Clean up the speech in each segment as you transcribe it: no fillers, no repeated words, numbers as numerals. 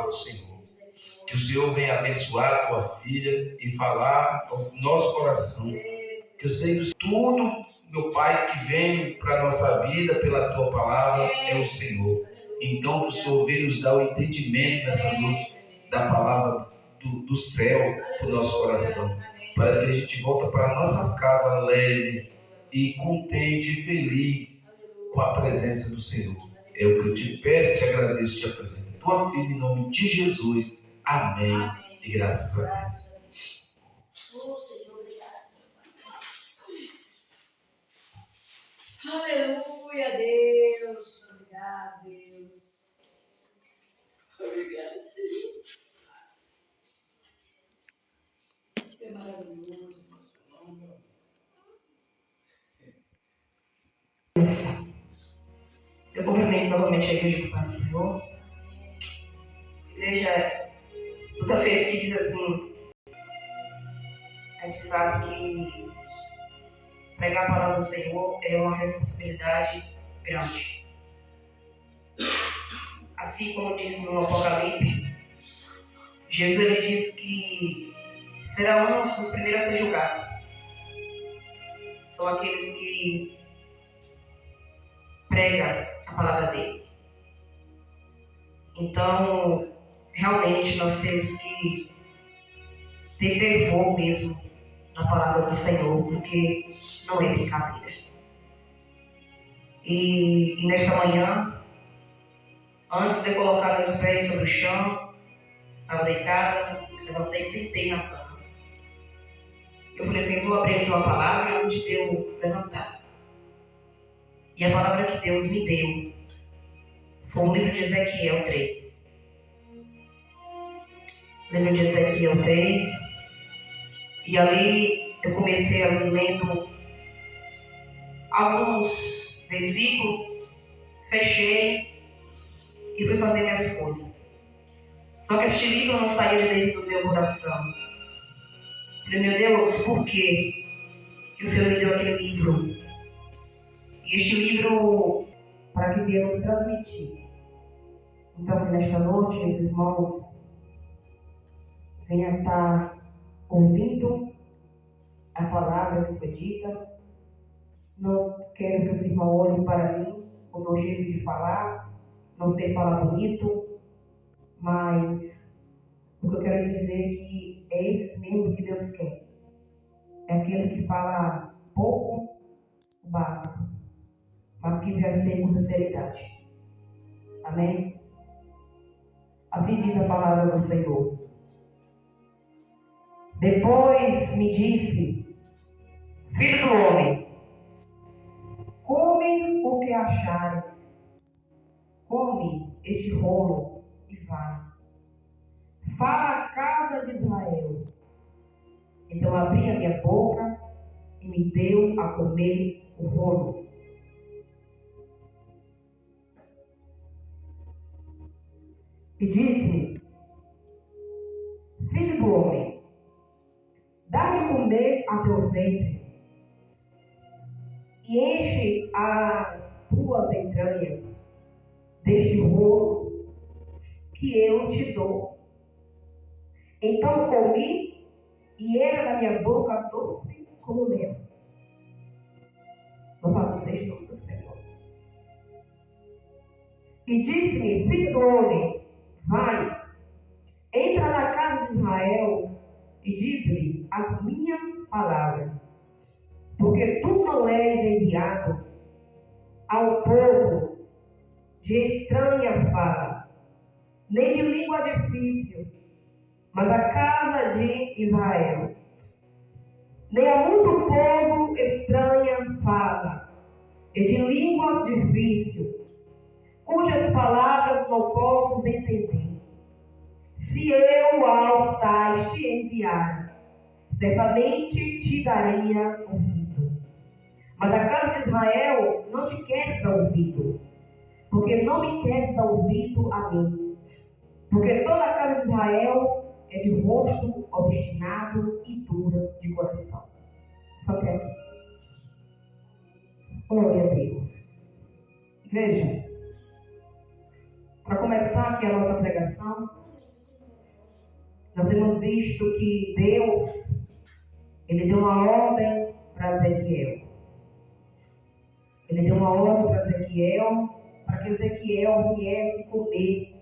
do Senhor. Que o Senhor venha abençoar a tua filha e falar ao nosso coração. Que eu sei que tudo, meu Pai, que vem para a nossa vida pela tua palavra é o Senhor. Então, que o Senhor venha nos dar o entendimento nessa noite da palavra do céu para o nosso coração. Para que a gente volte para nossas casas leve e contente e feliz com a presença do Senhor. É o que eu te peço, te agradeço, te apresento. Tua filha, em nome de Jesus. Amém. E graças a Deus. Aleluia, Deus. Obrigado, Deus. Obrigado, Senhor. É maravilhoso, nosso nome. Eu cumprimento novamente a igreja do Pai do Senhor. Igreja, toda vez que diz assim, a gente sabe que pregar a palavra do Senhor é uma responsabilidade grande. Assim como diz no Apocalipse, Jesus ele diz que será um dos primeiros a ser julgados. São aqueles que pregam a palavra dele. Então, realmente nós temos que ter fervor mesmo na palavra do Senhor, porque não é brincadeira. E nesta manhã, antes de colocar meus pés sobre o chão, estava deitada, levantei e sentei na cama. Eu falei assim, vou abrir aqui uma palavra onde deu levantar. E a palavra que Deus me deu foi o livro de Ezequiel 3. Livro de Ezequiel 3. E ali eu comecei a lendo alguns versículos, fechei e fui fazer minhas coisas. Só que este livro não saía de dentro do meu coração. Falei, meu Deus, por que o Senhor me deu aquele livro? E este livro, para que Deus transmitir. Então, que nesta noite, meus irmãos, venha estar ouvindo a palavra que foi dita. Não quero que os irmãos olhem para mim, o meu jeito de falar, não sei falar bonito, mas o que eu quero dizer é que é esse mesmo que Deus quer. É aquele que fala pouco, básico, mas que vai ser com sinceridade. Amém? Assim diz a palavra do Senhor. Depois me disse, filho do homem, come o que achares, come este rolo e vai. Fala à casa de Israel. Então abri a minha boca e me deu a comer o rolo. E disse-me, filho do homem, dá de comer a teu ventre e enche as tuas entranhas deste rolo que eu te dou. Então comi e era na minha boca doce como mel. Louvado seja o nome do Senhor. E disse-me, filho do homem, vai, entra na casa de Israel e diz-lhe as minhas palavras, porque tu não és enviado ao povo de estranha fala, nem de língua difícil, mas a casa de Israel. Nem a muito povo estranha fala, e de línguas difíceis, cujas palavras não posso entender. Se eu aos tais te enviar, certamente te daria ouvido. Mas a casa de Israel não te quer dar ouvido, porque não me quer dar ouvido a mim. Porque toda a casa de Israel é de rosto obstinado e dura de coração. Só até aqui. Glória a Deus. Igreja, para começar aqui a nossa pregação, nós temos visto que Deus, Ele deu uma ordem para Ezequiel. Ele deu uma ordem para Ezequiel, para que Ezequiel viesse comer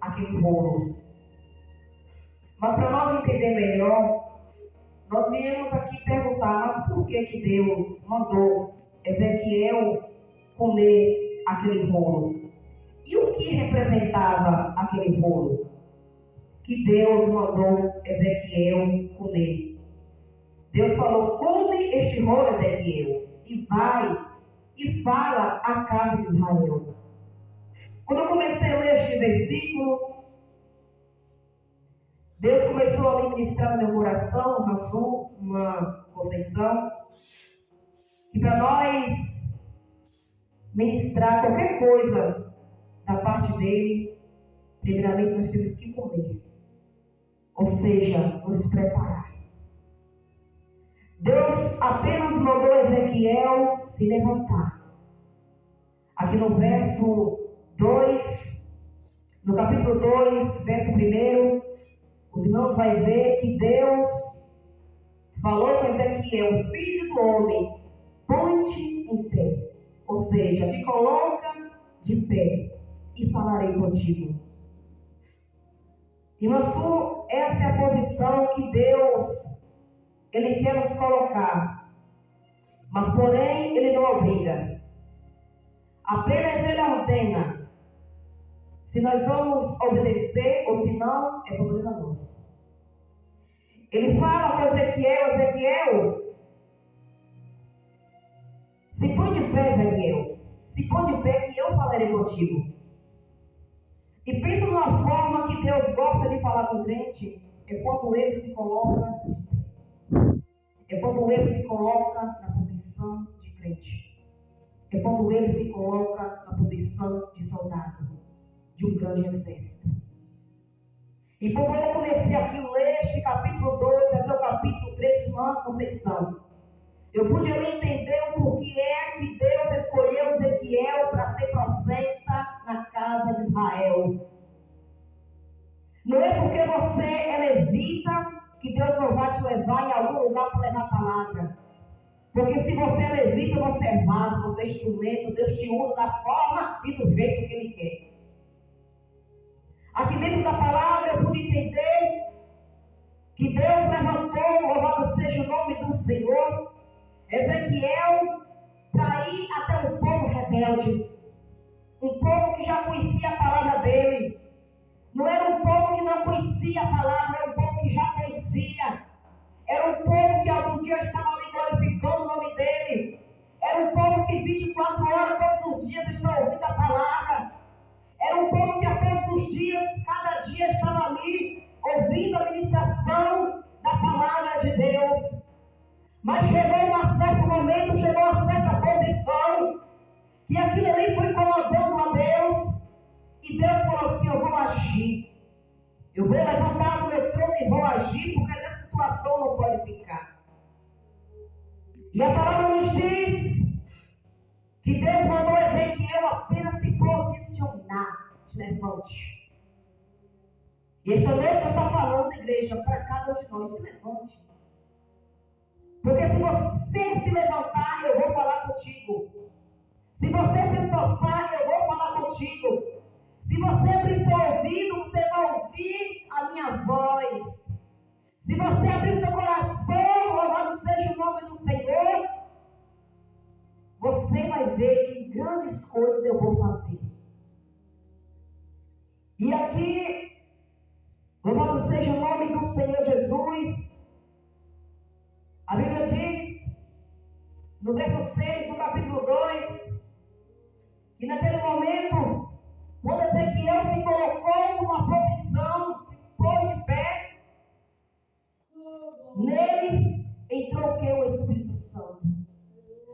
aquele rolo. Mas para nós entender melhor, nós viemos aqui perguntar, mas por que Deus mandou Ezequiel comer aquele rolo? E o que representava aquele rolo que Deus mandou Ezequiel comer? Deus falou: come este rolo, Ezequiel, e vai e fala à casa de Israel. Quando eu comecei a ler este versículo, Deus começou a me ministrar no meu coração uma concepção que para nós ministrar qualquer coisa da parte dele, primeiramente nós temos que comer, ou seja, nos preparar. Deus apenas mandou Ezequiel se levantar. Aqui no verso 2, no capítulo 2, verso 1, os irmãos vão ver que Deus falou com Ezequiel: filho do homem, põe-te em pé, ou seja, te coloca de pé e falarei contigo. Irmão, essa é a posição que Deus, Ele quer nos colocar, mas porém Ele não obriga, apenas Ele ordena. Se nós vamos obedecer ou se não, é problema nosso. Ele fala com Ezequiel: Ezequiel, se põe de pé, Ezequiel, se põe de pé que eu falarei contigo. E pensa numa forma que Deus gosta de falar com o crente, é quando ele se coloca de pé. É quando ele se coloca na posição de crente. É quando ele se coloca na posição de soldado de um grande exército. E quando eu comecei aqui a ler este capítulo 2 até o capítulo 3 de uma Conceição, eu pude ali entender o porquê é que Deus escolheu Ezequiel para ser profeta na casa de Israel. Não é porque você é levita que Deus não vai te levar em algum lugar para levar a palavra. Porque se você é levita, você é vaso, você é instrumento, Deus te usa da forma e do jeito que Ele quer. Aqui dentro da palavra eu pude entender que Deus levantou, louvado seja o nome do Senhor, Ezequiel, para ir até um povo rebelde, um povo que já conhecia a palavra dele. Não era um povo que não conhecia a palavra, era um povo que já conhecia. Era um povo que algum dia estava ali glorificando o nome dele. Era um povo que 24 horas, todos os dias, estão ouvindo a palavra. Era um povo que a todos os dias, cada dia, estava ali ouvindo a ministração da palavra de Deus. Mas chegou a certo momento, chegou a certa posição, que aquilo ali foi incomodando a Deus. E Deus falou assim: eu vou agir. Eu vou levantar do meu trono e vou agir, porque essa situação não pode ficar. E a palavra nos diz que Deus mandou Ezequiel apenas se posicionar. Te levante. E esse momento Deus está falando, igreja, para cada um de nós: se levante. Porque se você se levantar, eu vou falar contigo. Se você se esforçar, eu vou falar contigo. Se você abrir seu ouvido, você vai ouvir a minha voz. Se você abrir seu coração, louvado seja o nome do Senhor, você vai ver que grandes coisas eu vou fazer. E aqui, louvado seja o nome do Senhor Jesus, a Bíblia diz, no verso 6 do capítulo 2, que naquele momento, quando Ezequiel se colocou numa posição, se pôs de pé, nele entrou o que? O Espírito Santo.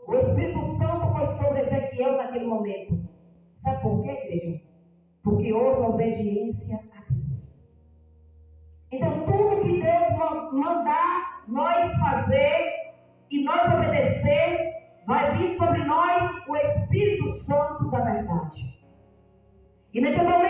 O Espírito Santo foi sobre Ezequiel naquele momento. Sabe por quê, igreja? Porque houve obediência a Deus. Então, tudo que Deus mandar nós fazer e nós obedecer, vai vir sobre nós o Espírito Santo da verdade. E naquele momento